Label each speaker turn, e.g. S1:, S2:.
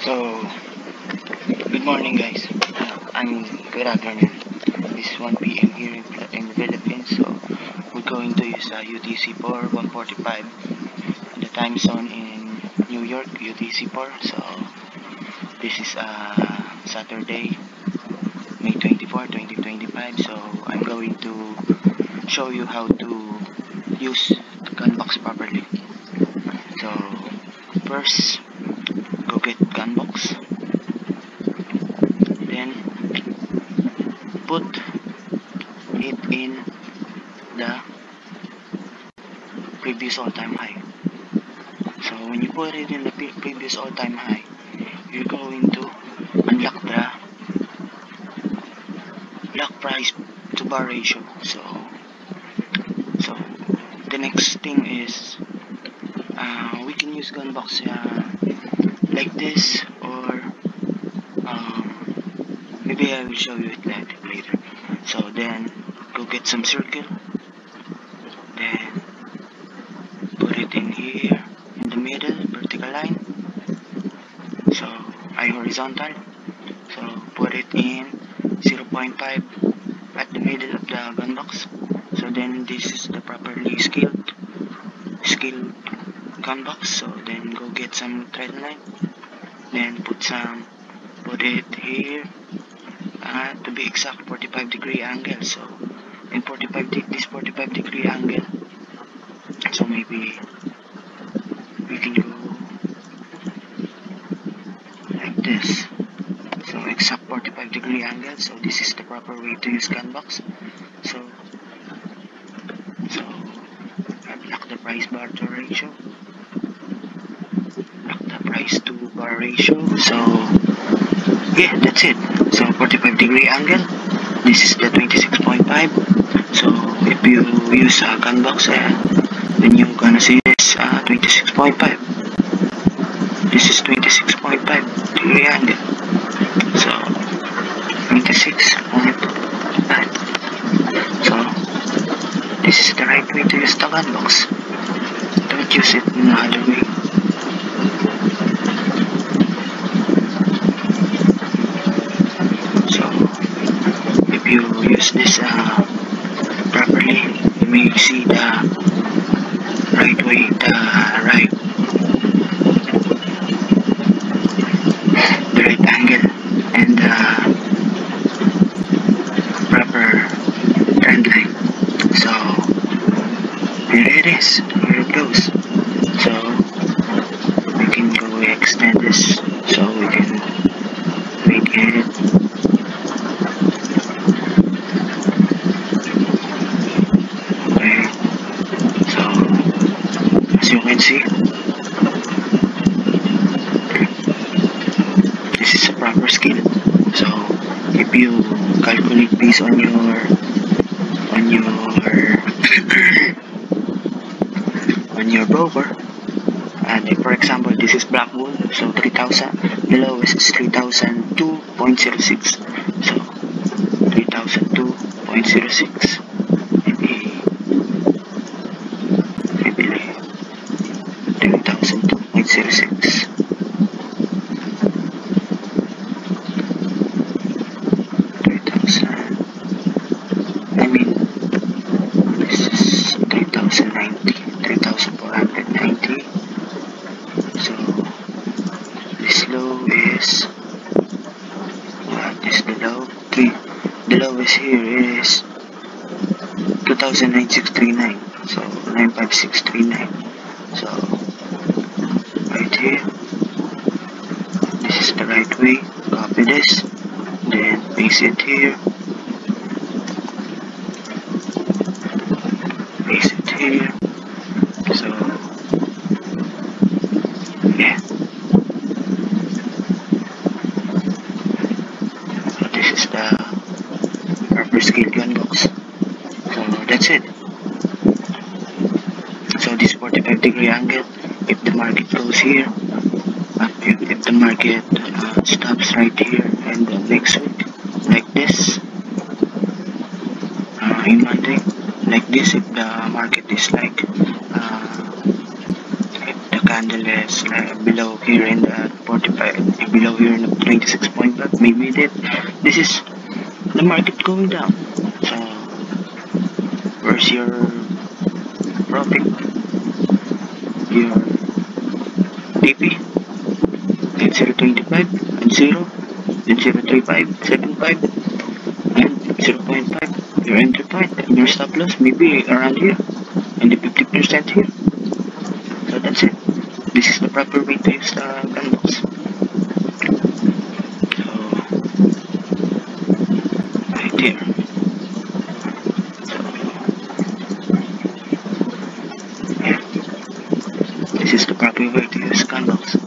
S1: So, good morning guys. Good afternoon. This is 1 p.m. here in the Philippines. So, we're going to use UTC 4 1:45 and the time zone in New York, UTC 4. So, this is Saturday, May 24, 2025. So, I'm going to show you how to use the gun box properly. So, first, go get gun box. Then put it in the previous all-time high. So when you put it in the previous all-time high, you're going to unlock the lock price to bar ratio. So the next thing is we can use gun box like this, or maybe I will show you it later. So then go get some circle, then put it in here in the middle, vertical line. So I horizontal, so put it in 0.5 at the middle of the gun box. So then this is the properly scaled gun box. So then go get some thread line, then put it here, to be exact 45-degree angle. So in this 45-degree angle, so maybe we can go like this. So exact 45-degree angle. So this is the proper way to use gun box. So I've locked the price bar to ratio. Lock the price to bar ratio. So yeah, that's it. So 45-degree angle. This is the 26.5. So if you use a gun box, then you're gonna see this 26.5. This is 26.5 degree angle. So 26.5. So this is the right way to use the gun box. Don't use it in another way. So if you use this properly, you may see the right way, the right angle, and the proper trend line. So here it is, here it goes. So we can go extend this, so we can make it okay. So as you can see, this is a proper scale. So if you calculate based on your on your broker, and if, for example, this is Black Bull, so 3000, the lowest is 3002.06. So 3002.06. maybe 3002.06. This is 3090, 3490. So this low is this the low. The lowest here is 209639. So 95639. So right here, this is the right way. Copy this, then paste it here. Paste it here. So yeah. So this is the proper scale gun box. So that's it. So this 45-degree angle, if the market goes here, if the market stops right here and the next week like this, in Monday like this, if the market is like if the candle is below here in the 45, below here in the 26.5, maybe this is the market going down. So where's your profit? Your DP? At 0.25 and 0, then 0.35, 75, and 0.5. Your entry point and your stop loss maybe around here, and the 50% here. So that's it. This is the proper way to use the candles. So right here. So yeah, this is the proper way to use candles.